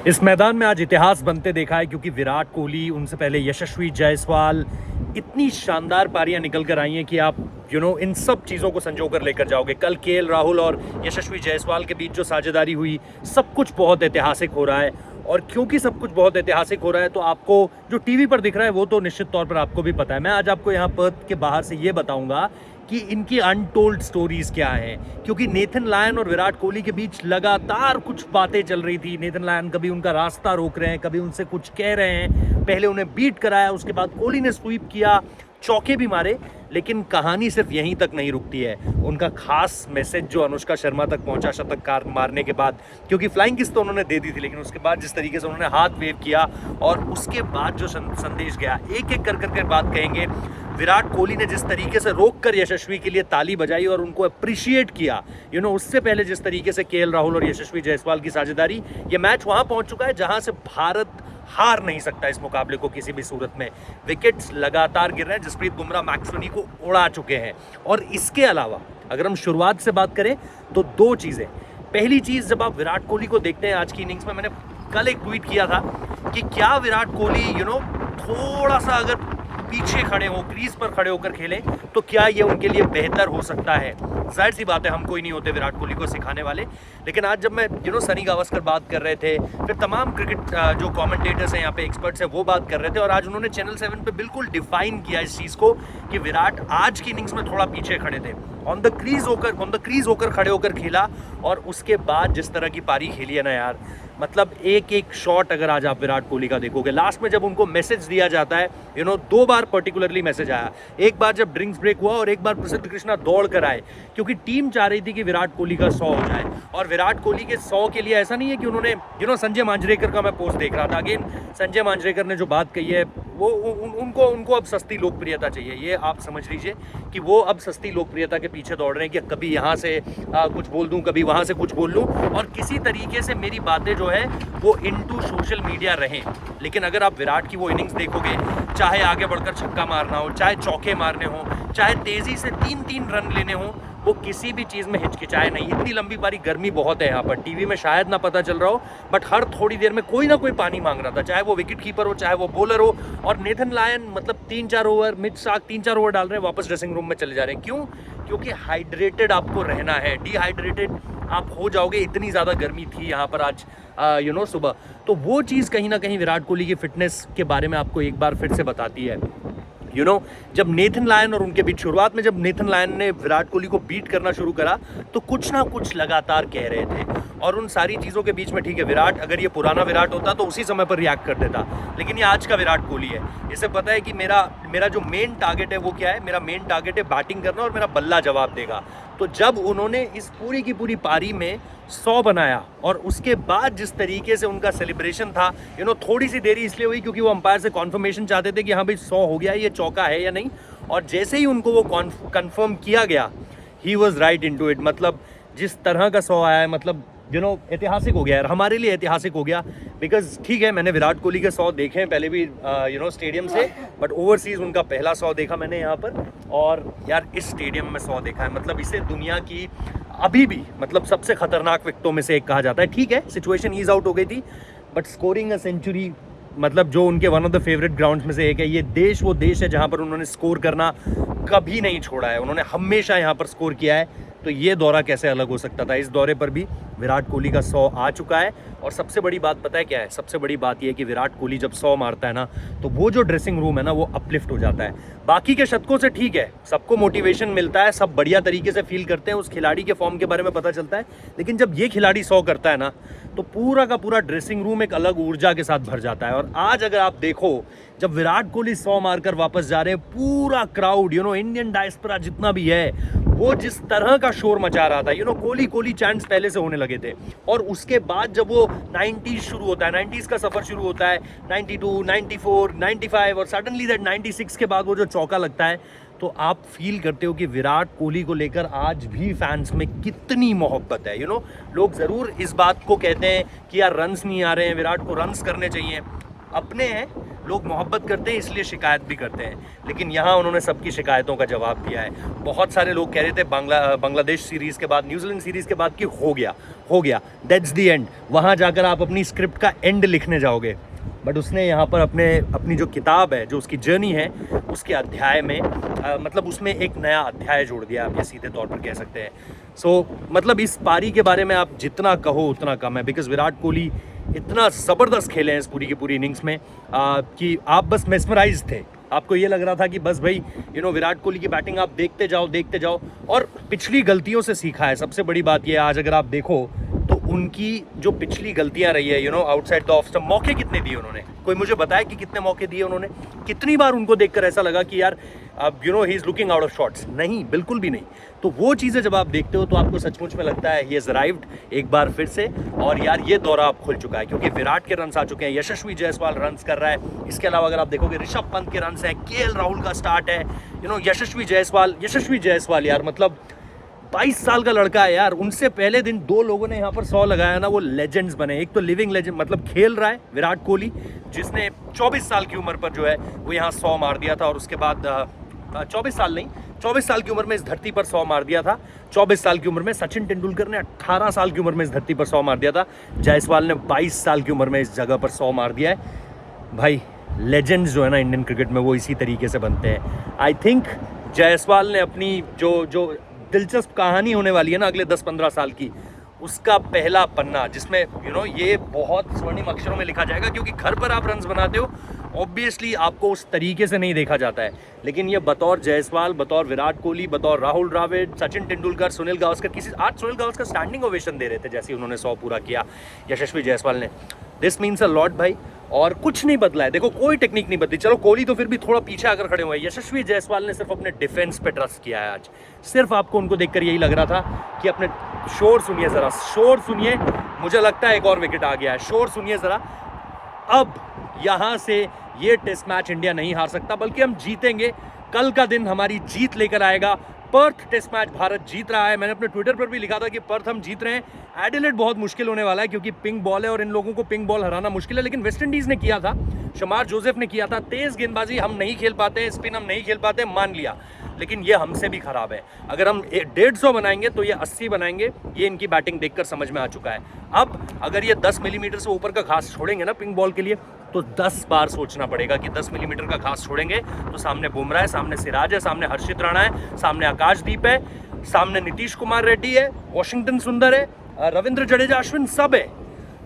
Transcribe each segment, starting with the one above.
इस मैदान में आज इतिहास बनते देखा है, क्योंकि विराट कोहली, उनसे पहले यशस्वी जायसवाल, इतनी शानदार पारियां निकल कर आई हैं कि आप इन सब चीज़ों को संजो कर लेकर जाओगे। कल केएल राहुल और यशस्वी जायसवाल के बीच जो साझेदारी हुई, सब कुछ बहुत ऐतिहासिक हो रहा है। और क्योंकि सब कुछ बहुत ऐतिहासिक हो रहा है, तो आपको जो टीवी पर दिख रहा है वो तो निश्चित तौर पर आपको भी पता है। मैं आज आपको यहाँ पर्थ के बाहर से ये बताऊंगा कि इनकी अनटोल्ड स्टोरीज क्या हैं, क्योंकि नेथन लायन और विराट कोहली के बीच लगातार कुछ बातें चल रही थी। नेथन लायन कभी उनका रास्ता रोक रहे हैं, कभी उनसे कुछ कह रहे हैं, पहले उन्हें बीट कराया, उसके बाद कोहली ने स्वीप किया, चौके भी मारे। लेकिन कहानी सिर्फ यहीं तक नहीं रुकती है। उनका खास मैसेज जो अनुष्का शर्मा तक पहुंचा शतक मारने के बाद, क्योंकि फ्लाइंग किस तो उन्होंने दे दी थी, लेकिन उसके बाद जिस तरीके से उन्होंने हाथ वेव किया और उसके बाद जो संदेश गया, एक एक कर बात कहेंगे। विराट कोहली ने जिस तरीके से रोककर यशस्वी के लिए ताली बजाई और उनको अप्रिशिएट किया, उससे पहले जिस तरीके से केएल राहुल और यशस्वी जायसवाल की साझेदारी, ये मैच वहां पहुंच चुका है जहां से भारत हार नहीं सकता इस मुकाबले को किसी भी सूरत में। विकेट्स लगातार गिर रहे हैं, जसप्रीत बुमराह मैक्सवेनी को उड़ा चुके हैं। और इसके अलावा अगर हम शुरुआत से बात करें तो दो चीजें। पहली चीज, जब आप विराट कोहली को देखते हैं आज की इनिंग्स में, मैंने कल एक ट्वीट किया था कि क्या विराट कोहली थोड़ा सा अगर पीछे खड़े हो, क्रीज पर खड़े होकर खेले, तो क्या ये उनके लिए बेहतर हो सकता है। जाहिर सी बात है, हम कोई नहीं होते विराट कोहली को सिखाने वाले, लेकिन आज जब मैं सनी गावस्कर बात कर रहे थे, फिर तमाम क्रिकेट जो कमेंटेटर्स हैं यहाँ पे, एक्सपर्ट्स हैं, वो बात कर रहे थे, और आज उन्होंने चैनल 7 पे बिल्कुल डिफाइन किया इस चीज़ को कि विराट आज की इनिंग्स में थोड़ा पीछे खड़े थे, ऑन द क्रीज होकर खड़े होकर खेला। और उसके बाद जिस तरह की पारी खेली है ना यार, मतलब एक एक शॉट अगर आज आप विराट कोहली का देखोगे, लास्ट में जब उनको मैसेज दिया जाता है, दो बार पर्टिकुलरली मैसेज आया। एक बार जब ड्रिंक्स ब्रेक हुआ और एक बार प्रसिद्ध कृष्णा दौड़ कर आए, क्योंकि टीम चाह रही थी कि विराट कोहली का 100 हो जाए। और विराट कोहली के 100 के लिए ऐसा नहीं है कि उन्होंने संजय मांजरेकर का मैं पोस्ट देख रहा था, अगेन संजय मांजरेकर ने जो बात कही है, वो उनको अब सस्ती लोकप्रियता चाहिए। ये आप समझ लीजिए कि वो अब सस्ती लोकप्रियता के पीछे दौड़ रहे हैं कि कभी यहाँ से कुछ बोल दूं, कभी वहाँ से कुछ बोल लूं, और किसी तरीके से मेरी बातें जो है वो इनटू सोशल मीडिया रहें। लेकिन अगर आप विराट की वो इनिंग्स देखोगे, चाहे आगे बढ़कर छक्का मारना हो, चाहे चौके मारने हो, चाहे तेजी से 3-3 रन लेने हो, वो किसी भी चीज़ में हिचकिचाए नहीं। इतनी लंबी पारी, गर्मी बहुत है यहाँ पर, टीवी में शायद ना पता चल रहा हो, बट हर थोड़ी देर में कोई ना कोई पानी मांग रहा था, चाहे वो विकेट कीपर हो, चाहे वो बॉलर हो। और नेथन लायन मतलब 3-4 ओवर, मिड साक 3-4 ओवर डाल रहे हैं, वापस ड्रेसिंग रूम में चले जा रहे हैं। क्यों? क्योंकि हाइड्रेटेड आपको रहना है, डिहाइड्रेटेड आप हो जाओगे। इतनी ज़्यादा गर्मी थी यहाँ पर आज सुबह। तो वो चीज़ कहीं ना कहीं विराट कोहली की फिटनेस के बारे में आपको एक बार फिर से बताती है। जब नेथन लायन और उनके बीच शुरुआत में, जब नेथन लायन ने विराट कोहली को बीट करना शुरू करा, तो कुछ ना कुछ लगातार कह रहे थे। और उन सारी चीज़ों के बीच में, ठीक है, विराट, अगर ये पुराना विराट होता तो उसी समय पर रिएक्ट कर देता, लेकिन ये आज का विराट कोहली है। इसे पता है कि मेरा जो मेन टारगेट है वो क्या है। मेरा मेन टारगेट है बैटिंग करना, और मेरा बल्ला जवाब देगा। तो जब उन्होंने इस पूरी की पूरी पारी में 100 बनाया, और उसके बाद जिस तरीके से उनका सेलिब्रेशन था, थोड़ी सी देरी इसलिए हुई क्योंकि वो अंपायर से कॉन्फर्मेशन चाहते थे कि हाँ भाई 100 हो गया, ये चौका है या नहीं। और जैसे ही उनको वो कन्फर्म किया गया, he was right in to it. मतलब जिस तरह का 100 आया है, मतलब ऐतिहासिक हो गया यार, हमारे लिए ऐतिहासिक हो गया। बिकॉज ठीक है, मैंने विराट कोहली के 100 देखे हैं पहले भी स्टेडियम से, बट ओवरसीज उनका पहला 100 देखा मैंने यहाँ पर, और यार इस स्टेडियम में 100 देखा है। मतलब इसे दुनिया की अभी भी मतलब सबसे खतरनाक विकेटों में से एक कहा जाता है। ठीक है, सिचुएशन ईज आउट हो गई थी, बट स्कोरिंग अ सेंचुरी, मतलब जो उनके one of the favourite grounds में से एक है। ये देश वो देश है जहाँ पर उन्होंने स्कोर करना कभी नहीं छोड़ा है, उन्होंने हमेशा यहाँ पर स्कोर किया है। तो ये दौरा कैसे अलग हो सकता था। इस दौरे पर भी विराट कोहली का 100 आ चुका है। और सबसे बड़ी बात पता है क्या है? सबसे बड़ी बात ये है कि विराट कोहली जब 100 मारता है ना, तो वो जो ड्रेसिंग रूम है ना, वो अपलिफ्ट हो जाता है। बाकी के शतकों से ठीक है, सबको मोटिवेशन मिलता है, सब बढ़िया तरीके से फील करते हैं, उस खिलाड़ी के फॉर्म के बारे में पता चलता है। लेकिन जब ये खिलाड़ी 100 करता है ना, तो पूरा का पूरा ड्रेसिंग रूम एक अलग ऊर्जा के साथ भर जाता है। और आज अगर आप देखो, जब विराट कोहली 100 मारकर वापस जा रहे हैं, पूरा क्राउड, इंडियन डायस्पोरा जितना भी है, वो जिस तरह का शोर मचा रहा था, कोहली चैंट्स पहले से होने लगे थे। और उसके बाद जब वो 90s शुरू होता है, 90s का सफर शुरू होता है, 92, 94, 95, और सडनली दैट 96 के बाद वो जो चौका लगता है, तो आप फील करते हो कि विराट कोहली को लेकर आज भी फैंस में कितनी मोहब्बत है। लोग ज़रूर इस बात को कहते हैं कि यार रन्स नहीं आ रहे हैं, विराट को रन्स करने चाहिए। अपने हैं, लोग मोहब्बत करते हैं इसलिए शिकायत भी करते हैं, लेकिन यहाँ उन्होंने सबकी शिकायतों का जवाब दिया है। बहुत सारे लोग कह रहे थे बांग्लादेश सीरीज़ के बाद, न्यूजीलैंड सीरीज़ के बाद कि हो गया, दैट्स द एंड, वहाँ जाकर आप अपनी स्क्रिप्ट का एंड लिखने जाओगे। बट उसने यहाँ पर अपनी जो किताब है, जो उसकी जर्नी है, उसके अध्याय में मतलब उसमें एक नया अध्याय जोड़ दिया, आप ये सीधे तौर पर कह सकते हैं। सो मतलब इस पारी के बारे में आप जितना कहो उतना कम है, बिकॉज विराट कोहली इतना ज़बरदस्त खेले हैं इस पूरी की पूरी इनिंग्स में कि आप बस मेस्मराइज थे। आपको ये लग रहा था कि बस भाई विराट कोहली की बैटिंग आप देखते जाओ और पिछली गलतियों से सीखा है। सबसे बड़ी बात ये है, आज अगर आप देखो तो उनकी जो पिछली गलतियां रही है आउटसाइड द ऑफ स्टंप, मौके कितने दिए उन्होंने, कोई मुझे बताया कि कितने मौके दिए उन्होंने? कितनी बार उनको देखकर ऐसा लगा कि यार he is looking out of shots? नहीं, बिल्कुल भी नहीं। तो वो चीज़ें जब आप देखते हो तो आपको सचमुच में लगता है ही इज अराइव्ड एक बार फिर से, और यार ये दौरा अब खुल चुका है क्योंकि विराट के रन्स आ चुके हैं, यशस्वी जायसवाल रन्स कर रहा है। इसके अलावा अगर आप देखोगे ऋषभ पंत के रन्स हैं, केएल राहुल का स्टार्ट है, यशस्वी जायसवाल यार मतलब 22 साल का लड़का है यार। उनसे पहले दिन 2 लोगों ने यहाँ पर 100 लगाया ना, वो लेजेंड्स बने। एक तो लिविंग लेजेंड मतलब खेल रहा है विराट कोहली, जिसने 24 साल की उम्र पर जो है वो यहाँ 100 मार दिया था, और उसके बाद 24 साल की उम्र में इस धरती पर 100 मार दिया था। 24 साल की उम्र में सचिन तेंदुलकर ने 18 साल की उम्र में इस धरती पर 100 मार दिया था। जायसवाल ने 22 साल की उम्र में इस जगह पर 100 मार दिया है। भाई लेजेंड्स जो है ना इंडियन क्रिकेट में, वो इसी तरीके से बनते हैं। आई थिंक जायसवाल ने अपनी जो दिलचस्प कहानी होने वाली है ना अगले 10-15 साल की, उसका पहला पन्ना जिसमें ये बहुत स्वर्णिम अक्षरों में लिखा जाएगा, क्योंकि घर पर आप रन्स बनाते हो, ऑब्वियसली आपको उस तरीके से नहीं देखा जाता है, लेकिन ये बतौर जायसवाल, बतौर विराट कोहली, बतौर राहुल द्रविड़, सचिन तेंदुलकर, सुनील गावस्कर, आज सुनील गावस्कर स्टैंडिंग ओवेशन दे रहे थे जैसे उन्होंने 100 पूरा किया यशस्वी जायसवाल ने। दिस मीन्स अ लॉट भाई। और कुछ नहीं बदला है, देखो कोई टेक्निक नहीं बदली। चलो कोहली तो फिर भी थोड़ा पीछे आकर खड़े हुए हैं, यशस्वी जायसवाल ने सिर्फ अपने डिफेंस पे ट्रस्ट किया है आज। सिर्फ आपको उनको देखकर यही लग रहा था कि अपने शोर सुनिए जरा, शोर सुनिए, मुझे लगता है एक और विकेट आ गया है, शोर सुनिए जरा। अब यहां से ये टेस्ट मैच इंडिया नहीं हार सकता, बल्कि हम जीतेंगे। कल का दिन हमारी जीत लेकर आएगा। पर्थ टेस्ट मैच भारत जीत रहा है, मैंने अपने ट्विटर पर भी लिखा था कि पर्थ हम जीत रहे हैं। एडिलेड बहुत मुश्किल होने वाला है क्योंकि पिंक बॉल है और इन लोगों को पिंक बॉल हराना मुश्किल है, लेकिन वेस्टइंडीज ने किया था, शमार जोसेफ ने किया था। तेज गेंदबाजी हम नहीं खेल पाते, स्पिन हम नहीं खेल पाते, मान लिया, लेकिन ये हमसे भी खराब है। अगर हम 150 बनाएंगे तो ये 80 बनाएंगे, ये इनकी बैटिंग देखकर समझ में आ चुका है। अब अगर ये 10 मिलीमीटर से ऊपर का घास छोड़ेंगे ना पिंक बॉल के लिए, तो 10 बार सोचना पड़ेगा कि 10 मिलीमीटर का घास छोड़ेंगे तो सामने बुमराह है, सामने सिराज है, सामने हर्षित राणा है, सामने आकाशदीप है, सामने नीतीश कुमार रेड्डी है, वॉशिंगटन सुंदर है, रविंद्र जडेजा, अश्विन सब है।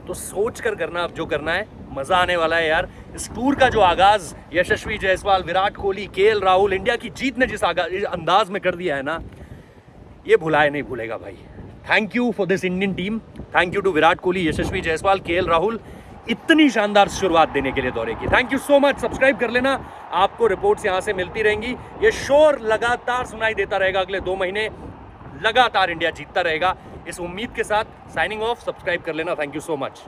तो सोच कर करना अब जो करना है, मजा आने वाला है यार। इस टूर का जो आगाज यशस्वी जायसवाल, विराट कोहली, केएल राहुल, इंडिया की जीत ने जिस अंदाज में कर दिया है ना, ये भुलाए नहीं भूलेगा भाई। Thank you for this Indian team, thank you to Virat Kohli, Yashasvi Jaiswal, KL Rahul, इतनी शानदार शुरुआत देने के लिए दौरे की। Thank you so much. Subscribe कर लेना, आपको रिपोर्ट्स यहां से मिलती रहेंगी। ये शोर लगातार सुनाई देता रहेगा, अगले 2 महीने लगातार इंडिया जीतता रहेगा, इस उम्मीद के साथ साइनिंग ऑफ। सब्सक्राइब कर लेना। Thank you so much.